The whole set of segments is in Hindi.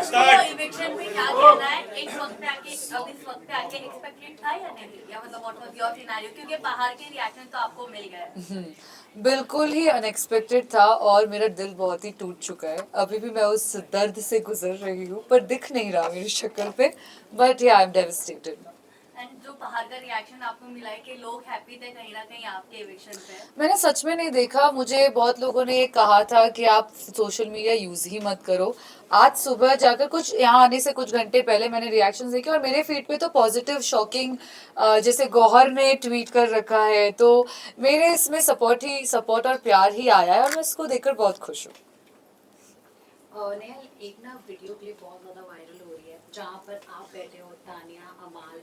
इविक्शन में क्या कहना है एक वक्त पे आके अब इस वक्त पे आके एक्सपेक्टेड था या नहीं, या मतलब व्हाट वाज योर सिनेरियो, क्योंकि बाहर के रिएक्शन तो आपको मिल गए। बिल्कुल ही अनएक्सपेक्टेड था और मेरा दिल बहुत ही टूट चुका है। अभी भी मैं उस दर्द से गुजर रही हूँ पर दिख नहीं रहा मेरी शक्ल पे। बट या आई एम डेविस्टेटेड। एंड जो बाहर का रिएक्शन आपको मिला है कि लोग हैप्पी थे कहीं ना कहीं आपके इविक्शन पे। मैंने सच में नहीं देखा। मुझे बहुत लोगों ने ये कहा था कि आप सोशल मीडिया यूज ही मत करो। आज सुबह जाकर कुछ यहाँ आने से कुछ घंटे पहले मैंने रिएक्शन देखे और मेरे फीड पे तो पॉजिटिव शॉकिंग जैसे गौहर ने ट्वीट कर रखा है, तो मेरे इसमें सपोर्ट और प्यार ही आया है और मैं इसको देखकर बहुत खुश हूँ। नेहल, एक ना वीडियो क्लिप बहुत ज़्यादा वायरल हो रही है जहाँ पर आप बैठे हो, तानिया, अमाल।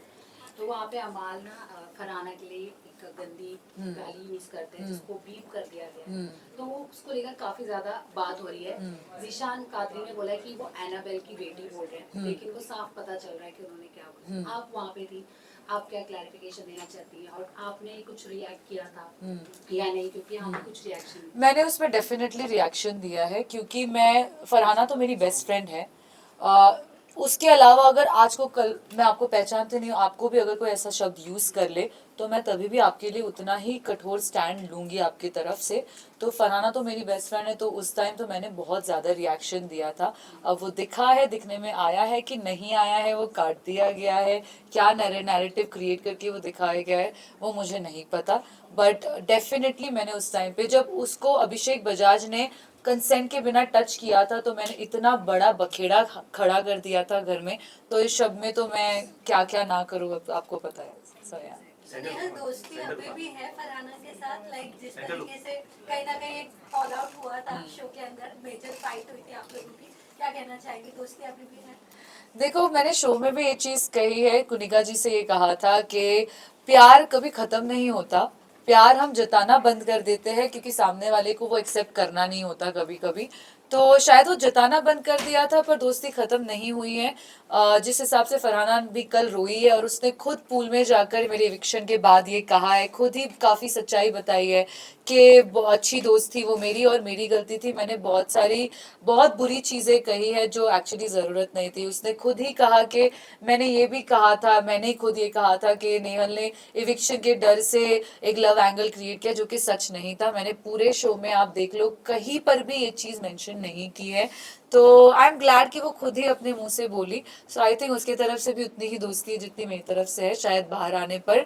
तो वहाँ पे अमाल ना फरहाना के लिए एक गंदी गाली यूज करते हैं जिसको बीप कर दिया गया है। तो उसको लेकर काफी ज्यादा बात हो रही है। जीशान कादरी ने बोला है कि वो एनाबेल की बेटी बोल रहे हैं, लेकिन वो साफ पता चल रहा है कि उन्होंने क्या बोला। आप वहाँ पे थी, आप क्या क्लैरिफिकेशन देना चाहती हैं? और आपने कुछ रिएक्ट किया था या नहीं, क्योंकि यहाँ पे कुछ रिएक्शन मैंने उसमें डेफिनेटली रिएक्शन दिया है क्योंकि फरहाना तो मेरी बेस्ट फ्रेंड है। उसके अलावा अगर आज को कल मैं आपको पहचानते नहीं हूँ, आपको भी अगर कोई ऐसा शब्द यूज़ कर ले तो मैं तभी भी आपके लिए उतना ही कठोर स्टैंड लूँगी आपकी तरफ से। तो फरहाना तो मेरी बेस्ट फ्रेंड है, तो उस टाइम तो मैंने बहुत ज़्यादा रिएक्शन दिया था। अब वो दिखा है, दिखने में आया है कि नहीं आया है, वो काट दिया गया है, क्या नैरेटिव क्रिएट करके वो दिखाया गया है, वो मुझे नहीं पता। बट डेफिनेटली मैंने उस टाइम पे जब उसको अभिषेक बजाज ने कंसेंट के बिना टच किया था तो मैंने इतना बड़ा बखेड़ा खड़ा कर दिया था घर में। तो इस शब्द में तो मैं क्या क्या ना करूँ, अब आपको पता है। सो या दोस्ती अभी भी है फरहाना के साथ, लाइक जिस तरीके से कहीं ना कहीं एक फॉल आउट हुआ था शो के अंदर, मेजर फाइट हुई थी आप लोगों की, क्या कहना चाहेंगे? दोस्ती अभी भी है? देखो, मैंने शो में भी ये चीज कही है, कुनिका जी से ये कहा था कि प्यार कभी खत्म नहीं होता। प्यार हम जताना बंद कर देते हैं क्योंकि सामने वाले को वो एक्सेप्ट करना नहीं होता कभी कभी। तो शायद वो जताना बंद कर दिया था पर दोस्ती खत्म नहीं हुई है। जिस हिसाब से फरहाना भी कल रोई है और उसने खुद पूल में जाकर मेरे इविक्शन के बाद ये कहा है, खुद ही काफी सच्चाई बताई है कि अच्छी दोस्त थी वो मेरी और मेरी गलती थी, मैंने बहुत बुरी चीजें कही है जो एक्चुअली जरूरत नहीं थी। उसने खुद ही कहा कि मैंने खुद ये कहा था कि नेहल ने इविक्शन के डर से एक लव एंगल क्रिएट किया, जो कि सच नहीं था। मैंने पूरे शो में आप देख लो कहीं पर भी ये चीज मेंशन नहीं की है। तो आई एम ग्लैड कि वो खुद ही अपने मुंह से बोली। सो आई थिंक उसकी तरफ से भी उतनी ही दोस्ती है जितनी मेरी तरफ से है। शायद बाहर आने पर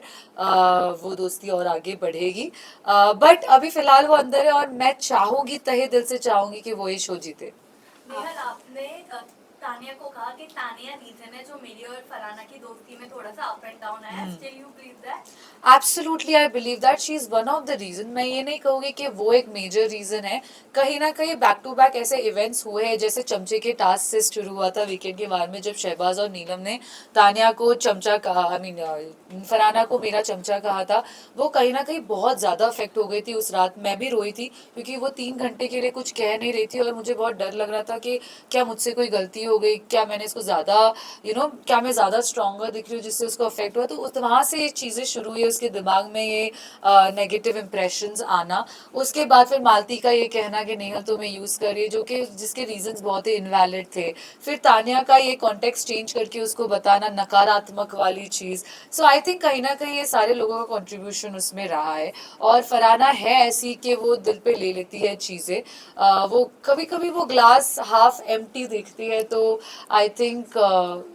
वो दोस्ती और आगे बढ़ेगी। बट अभी फिलहाल वो अंदर है और मैं चाहूंगी, तहे दिल से चाहूंगी कि वो ये शो जीते। नेहल, आपने तानिया को कहा कि तानिया रीजन है जो मेरी और फरहाना की दोस्ती में थोड़ा सा अप एंड डाउन आया, still you believe that? Absolutely I believe that she is one of the reason. मैं ये नहीं कहूँगी कि वो एक मेजर रीजन है। कहीं ना कहीं बैक टू बैक ऐसे इवेंट्स हुए हैं, जैसे चमचे के टास्क से शुरू हुआ था वीकेंड के बारे में, जब शहबाज और नीलम ने तानिया को चमचा कहा, फरहाना को मेरा चमचा कहा था। वो कहीं ना कहीं बहुत ज़्यादा अफेक्ट हो गई थी उस रात। मैं भी रोई थी क्योंकि वो 3 घंटे के लिए कुछ कह नहीं रही थी और मुझे बहुत डर लग रहा था कि क्या मुझसे कोई गलती हो गई, क्या मैंने इसको ज़्यादा क्या मैं ज़्यादा स्ट्रॉन्गर दिख रही हूँ जिससे उसको अफेक्ट हुआ। तो वहाँ से ये चीज़ें शुरू हुई, उसके दिमाग में ये नेगेटिव इंप्रेशंस आना। उसके बाद फिर मालती का ये कहना कि नेहा तुम्हें यूज़ कर रही है, जो कि जिसके रीजंस बहुत ही इनवैलिड थे। फिर तानिया का ये कॉन्टेक्स्ट चेंज करके उसको बताना, नकारात्मक वाली चीज़। सो आई थिंक कहीं ना कहीं ये सारे लोगों का कंट्रीब्यूशन उसमें रहा है। और फरहाना है ऐसी कि वो दिल पे ले लेती है चीज़ें। वो कभी कभी वो ग्लास हाफ एम्प्टी देखती है, तो आई थिंक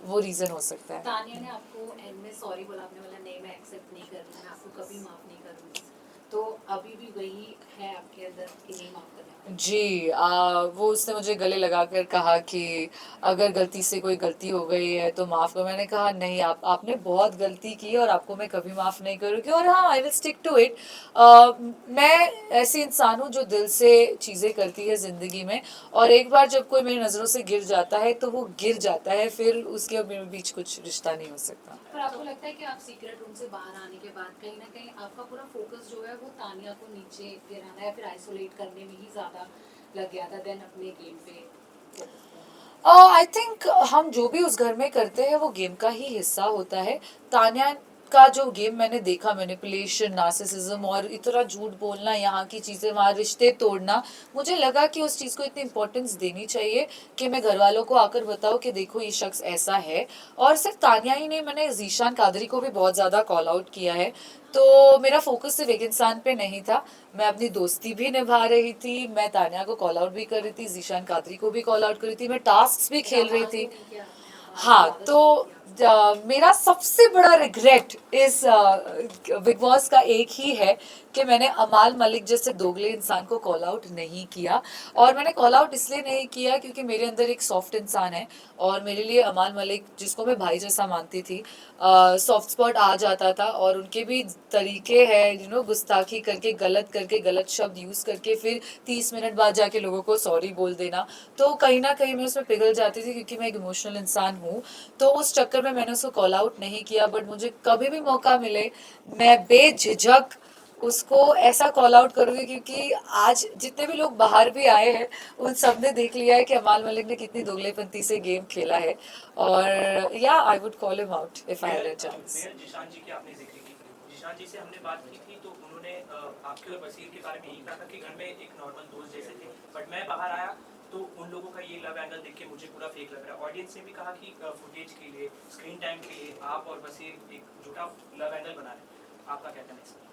वो रीज़न हो सकता है। तानिया ने आपको एंड में सॉरी बोला, आपने बोला नहीं मैं एक्सेप्ट नहीं कर रही, मैं आपको कभी माफ नहीं करूँगी। तो अभी भी वही है आपके अंदर कि नहीं माफ करना? जी, वो उसने मुझे गले लगाकर कहा कि अगर गलती से कोई गलती हो गई है तो माफ़ करो। मैंने कहा नहीं, आपने बहुत गलती की और आपको मैं कभी माफ़ नहीं करूँगी और हाँ, I will stick to it. मैं ऐसी इंसान हूँ जो दिल से चीज़ें करती है ज़िंदगी में, और एक बार जब कोई मेरी नज़रों से गिर जाता है तो वो गिर जाता है, फिर उसके और मेरे बीच कुछ रिश्ता नहीं हो सकता। पर आपको लगता है कि आप सीक्रेट रूम से बाहर आने के बाद कहीं ना कहीं आपका पूरा फोकस जो है वो तानिया को नीचे गिराना या फिर आइसोलेट करने में ही ज़्यादा लग गया था देन अपने गेम पे फोकस करना? आई थिंक हम जो भी उस घर में करते हैं वो गेम का ही हिस्सा होता है। तान्या का जो गेम मैंने देखा, मैनिपुलेशन, नार्सिसिज्म और इतना झूठ बोलना, यहाँ की चीज़ें वहाँ रिश्ते तोड़ना, मुझे लगा कि उस चीज़ को इतनी इंपॉर्टेंस देनी चाहिए कि मैं घर वालों को आकर बताऊँ कि देखो ये शख्स ऐसा है। और सिर्फ तानिया ही नहीं, मैंने जीशान कादरी को भी बहुत ज़्यादा कॉल आउट किया है। तो मेरा फोकस सिर्फ एक इंसान पे नहीं था, मैं अपनी दोस्ती भी निभा रही थी, मैं तानिया को कॉल आउट भी कर रही थी, जीशान कादरी को भी कॉल आउट कर रही थी, मैं टास्क भी खेल रही थी। हाँ, तो मेरा सबसे बड़ा रिग्रेट इस बिग बॉस का एक ही है कि मैंने अमाल मलिक जैसे दोगले इंसान को कॉल आउट नहीं किया। और मैंने कॉल आउट इसलिए नहीं किया क्योंकि मेरे अंदर एक सॉफ्ट इंसान है और मेरे लिए अमाल मलिक, जिसको मैं भाई जैसा मानती थी, सॉफ्ट स्पॉट आ जाता था। और उनके भी तरीके हैं गुस्ताखी करके गलत शब्द यूज़ करके फिर 30 मिनट बाद जाके लोगों को सॉरी बोल देना। तो कहीं ना कहीं मैं उसमें पिघल जाती थी क्योंकि मैं एक इमोशनल इंसान हूँ। तो उस चक्कर में मैंने उसको कॉल आउट नहीं किया, बट मुझे कभी भी मौका मिले मैं बेझिझक उसको ऐसा कॉल आउट करूँगी, क्योंकि आज जितने भी लोग बाहर भी आए हैं उन सब ने देख लिया है कि अमाल मलिक ने कितनी दोगलेपंती से गेम खेला है। और या I would call him out if I had a chance. Zeeshan ji की आपने जिक्र की, जिशान जी से हमने बात की थी तो उन्होंने आपके और वसीर के बारे में यही कहा था कि घर में एक नॉर्मल दोस्त जैसे थे, बट मैं बाहर आया तो उन लोगों का ये लव एंगल देख के मुझे पूरा फेक लग रहा है। ऑडियंस ने भी कहा कि फुटेज के लिए, स्क्रीन टाइम के लिए आप और वसीर एक झूठा लव एंगल बना रहे हैं, आपका क्या कहना है इस पर?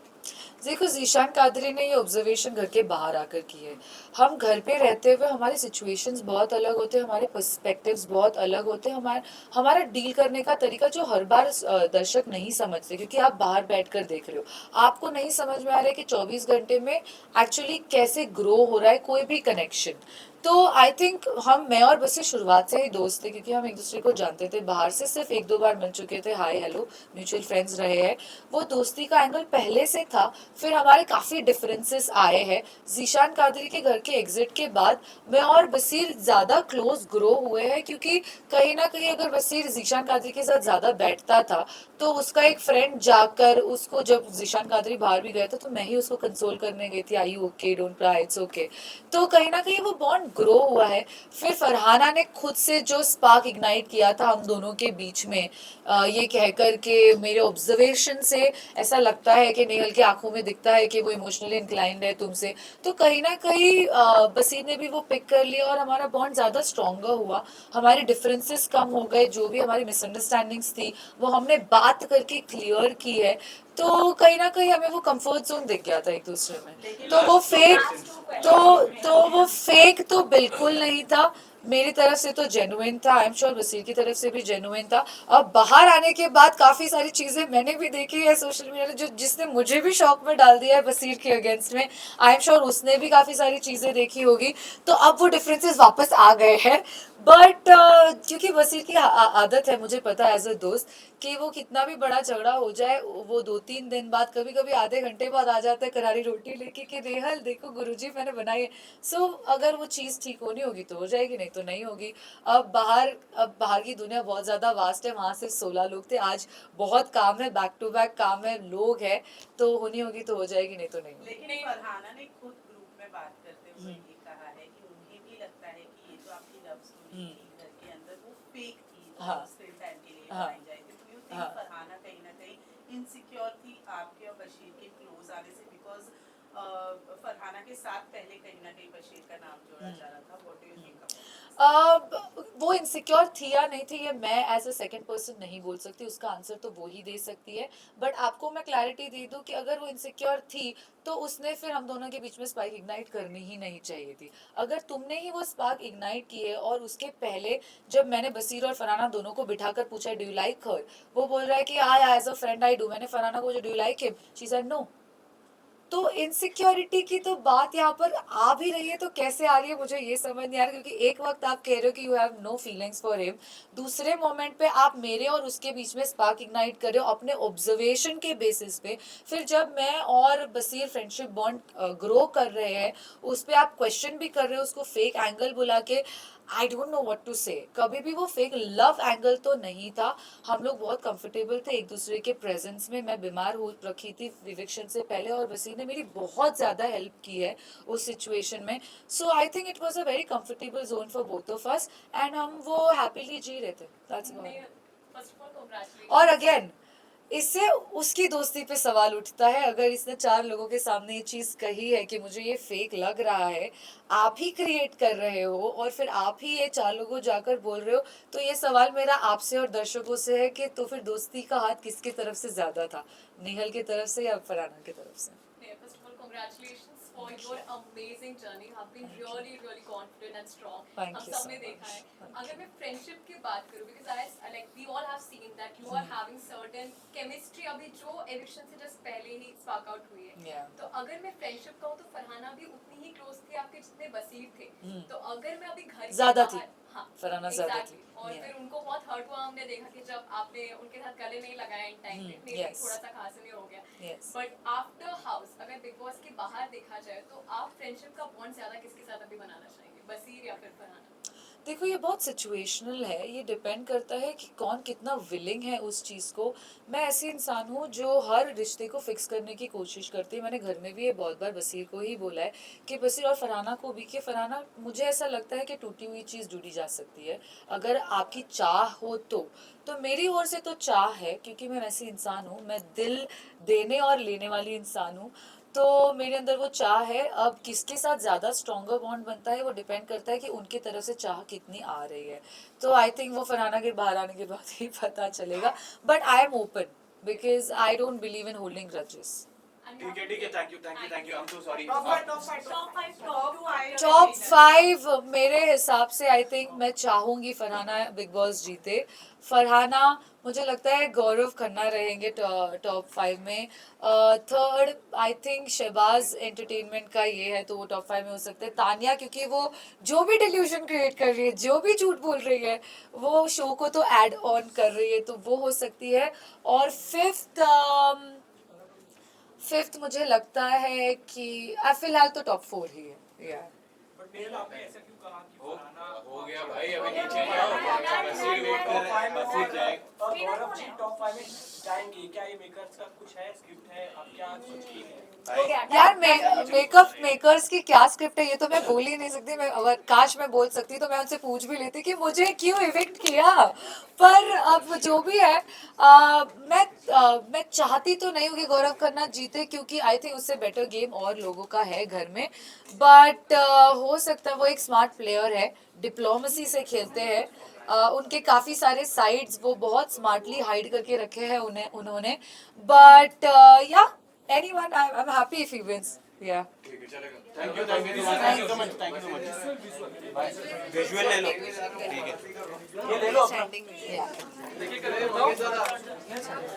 देखो, जीशान कादरी ने ये ऑब्जर्वेशन घर के बाहर आकर की है। हम घर पे रहते हुए हमारे सिचुएशंस बहुत अलग होते हैं, हमारे पर्सपेक्टिव्स बहुत अलग होते हैं, हमारा डील करने का तरीका जो हर बार दर्शक नहीं समझते, क्योंकि आप बाहर बैठकर देख रहे हो, आपको नहीं समझ में आ रहा है कि 24 घंटे में एक्चुअली कैसे ग्रो हो रहा है कोई भी कनेक्शन। तो आई थिंक मैं और बस शुरुआत से ही दोस्त थे, क्योंकि हम एक दूसरे को जानते थे, बाहर से सिर्फ 1-2 बार मिल चुके थे, हाय हेलो, म्यूचुअल फ्रेंड्स रहे हैं। वो दोस्ती का एंगल पहले से था। फिर हमारे काफ़ी डिफरेंसेस आए हैं। जीशान कादरी के घर के एग्जिट के बाद मैं और बसीर ज़्यादा क्लोज ग्रो हुए हैं, क्योंकि कहीं ना कहीं अगर बसीर जीशान कादरी के साथ ज़्यादा बैठता था तो उसका एक फ्रेंड जाकर उसको, जब जीशान कादरी बाहर भी गया था तो मैं ही उसको कंसोल करने गई थी, I you okay, don't cry, it's okay. तो कहीं ना कहीं वो बॉन्ड ग्रो हुआ है। फिर फरहाना ने खुद से जो स्पार्क इग्नाइट किया था हम दोनों के बीच में, ये कहकर के मेरे ऑब्जर्वेशन से ऐसा लगता है कि नेहल की आंखों में दिखता है कि वो इमोशनली इंक्लाइंड है तुमसे। तो कहीं ना कहीं बसीर ने भी वो पिक कर लिया और हमारा बॉन्ड ज़्यादा स्ट्रॉन्गर हुआ, हमारे डिफरेंसेस कम हो गए, जो भी हमारी मिसअंडरस्टैंडिंग्स थी वो हमने बात करके क्लियर की है। तो कहीं ना कहीं हमें वो कंफर्ट जोन दिख गया था एक दूसरे में। तो वो फेक, वो फेक तो बिल्कुल नहीं था। मेरी तरफ से तो जेन्युइन था, आई एम श्योर बसीर की तरफ से भी जेन्युइन था। अब बाहर आने के बाद काफ़ी सारी चीज़ें मैंने भी देखी है सोशल मीडिया जो जिसने मुझे भी शॉक में डाल दिया है बसीर के अगेंस्ट में। आई एम श्योर उसने भी काफ़ी सारी चीज़ें देखी होगी, तो अब वो डिफरेंसेस वापस आ गए हैं। बट क्योंकि बसीर की आदत है, मुझे पता है एज अ दोस्त, कि वो कितना भी बड़ा झगड़ा हो जाए वो 2-3 दिन बाद, कभी कभी आधे घंटे बाद आ जाता है करारी रोटी लेके कि नेहल देखो गुरुजी मैंने बनाई है। सो अगर वो चीज़ ठीक होनी होगी तो हो जाएगी, नहीं तो नहीं होगी। अब बाहर की दुनिया बहुत ज़्यादा वास्ट है, वहाँ सिर्फ 16 लोग थे, आज बहुत काम है, बैक टू बैक काम है, लोग है, तो होनी होगी तो हो जाएगी, नहीं तो नहीं होगी। लेकिन फरहाना ने खुद ग्रुप में बात करते हुए ये कहा है कि उन्हें भी लगता है कि ये जो आपकी लव स्टोरी थी घर के अंदर वो फेक थी, हाँ। स्क्रीन टाइम के लिए हाँ। बनाई जाए थी। तो यू थिंक हाँ। फरहाना कहीं ना कहीं इनसिक्योर थी आपके और बशीर के क्लोज आने से, बिकॉज फरहाना के साथ पहले कहीं ना कहीं बशीर का नाम जोड़ा जा रहा था। What do you think? वो इनसिक्योर थी या नहीं थी ये मैं एज अ सेकंड पर्सन नहीं बोल सकती, उसका आंसर तो वो ही दे सकती है। बट आपको मैं क्लैरिटी दे दूं कि अगर वो इनसिक्योर थी तो उसने फिर हम दोनों के बीच में स्पार्क इग्नाइट करनी ही नहीं चाहिए थी। अगर तुमने ही वो स्पार्क इग्नाइट की है, और उसके पहले जब मैंने बसीर और फरहाना दोनों को बिठाकर पूछा डू यू लाइक हर, वो बोल रहा है कि I as a friend I do. मैंने फरहाना को do you like him, she said no. तो इनसिक्योरिटी की तो बात यहाँ पर आ भी रही है तो कैसे आ रही है मुझे ये समझ नहीं आ रहा, क्योंकि एक वक्त आप कह रहे हो कि you have no feelings for him, दूसरे मोमेंट पे आप मेरे और उसके बीच में स्पार्क इग्नाइट कर रहे हो अपने ऑब्जर्वेशन के बेसिस पे। फिर जब मैं और बसीर फ्रेंडशिप बॉन्ड ग्रो कर रहे हैं उस पर आप क्वेश्चन भी कर रहे हो, उसको फेक एंगल बुला के, I don't know what to say. कभी भी वो फेक लव एंगल तो नहीं था, हम लोग बहुत कंफर्टेबल थे एक दूसरे के प्रेजेंस में। मैं बीमार हो रखी थी इविक्शन से पहले और वसीर ने मेरी बहुत ज़्यादा हेल्प की है उस सिचुएशन में। So I think it was a very comfortable zone for both of us and हम वो हैप्पीली जी रहे थे, दैट्स व्हाई। और अगेन इससे उसकी दोस्ती पे सवाल उठता है। अगर इसने 4 लोगों के सामने ये चीज़ कही है कि मुझे ये फेक लग रहा है, आप ही क्रिएट कर रहे हो और फिर आप ही ये 4 लोगों को जाकर बोल रहे हो, तो ये सवाल मेरा आपसे और दर्शकों से है कि तो फिर दोस्ती का हाथ किसकी तरफ से ज़्यादा था, नेहल की तरफ से या फरहाना की तरफ से? First of all, congratulations for your amazing journey. You have been really confident and strong. Thank हम you सब so ने much. देखा है. Thank अगर मैं friendship की बात करूँ, because I like we all have seen that you are having certain chemistry अभी जो eviction से just पहले ही spark out हुई है. Yeah. तो अगर मैं friendship कहूँ तो फरहाना भी उतनी ही close थी आपके जितने बसीर थे. तो अगर मैं अभी घर के ज़्यादा थी. बाहर- हाँ, फरहाना ज़्यादा exactly. थी. और Yeah. फिर उनको बहुत हर्ट हुआ हमने देखा कि जब आपने उनके साथ गले नहीं लगाया इन टाइम पे, maybe yes. थोड़ा सा खास नहीं हो गया. Yes. बट आफ्टर हाउस अगर बिग बॉस के बाहर देखा जाए तो आप फ्रेंडशिप का बॉन्ड ज्यादा किसके साथ अभी बनाना चाहेंगे, बसीर या फिर फरहाना? देखो ये बहुत सिचुएशनल है, ये डिपेंड करता है कि कौन कितना विलिंग है उस चीज़ को। मैं ऐसी इंसान हूँ जो हर रिश्ते को फिक्स करने की कोशिश करती है। मैंने घर में भी ये बहुत बार बसीर को ही बोला है कि बसीर और फरहाना को भी कि फरहाना मुझे ऐसा लगता है कि टूटी हुई चीज़ जुड़ी जा सकती है अगर आपकी चाह हो तो मेरी ओर से तो चाह है क्योंकि मैं वैसी इंसान हूँ, मैं दिल देने और लेने वाली इंसान हूँ, तो मेरे अंदर वो चाह है। अब किसके साथ ज़्यादा स्ट्रॉन्गर बॉन्ड बनता है वो डिपेंड करता है कि उनकी तरफ से चाह कितनी आ रही है। तो आई थिंक वो फरहाना के बाहर आने के बाद ही पता चलेगा, but I am open because I don't believe in holding grudges. ठीक है, thank you, I am so sorry. Top 5 मेरे हिसाब से आई थिंक मैं चाहूंगी फरहाना बिग बॉस जीते। फरहाना मुझे लगता है गौरव खन्ना रहेंगे टॉप 5 में। Third I think Shehbaz entertainment का ये है तो वो टॉप 5 में हो सकते हैं। तानिया क्योंकि वो जो भी डिल्यूजन क्रिएट कर रही है, जो भी झूठ बोल रही है, वो शो को तो ऐड ऑन कर रही है, तो वो हो सकती है। और फिफ्थ मुझे लगता है कि फिलहाल तो टॉप 4 ही है। या बट नेहल आपने ऐसा क्यों कहा कि फरहाना हो गया भाई, अभी नीचे जाओ, बसीर वेट कर रहा है, बसीर जाए। और गौरव जी टॉप 5 में जाएंगे क्या? ये मेकर्स का कुछ है, स्क्रिप्ट है, आप क्या सोच रही हैं? यार मेकअप मेकर्स की क्या स्क्रिप्ट है ये तो मैं बोल ही नहीं सकती। मैं अगर काश मैं बोल सकती तो मैं उनसे पूछ भी लेती कि मुझे क्यों इविक्ट किया, पर अब जो भी है मैं चाहती तो नहीं हूँ कि गौरव खन्ना जीते क्योंकि आई थिंक उससे बेटर गेम और लोगों का है घर में। बट हो सकता है वो एक स्मार्ट प्लेयर है, डिप्लोमेसी से खेलते हैं। उनके काफ़ी सारे साइड्स वो बहुत स्मार्टली हाइड करके रखे हैं उन्होंने। बट या anyone, I'm happy if he wins. Yeah. ठीक है, चलेगा। Thank you so much. Visual ले लो। ठीक है, ये ले लो अपना। Yeah. देखिए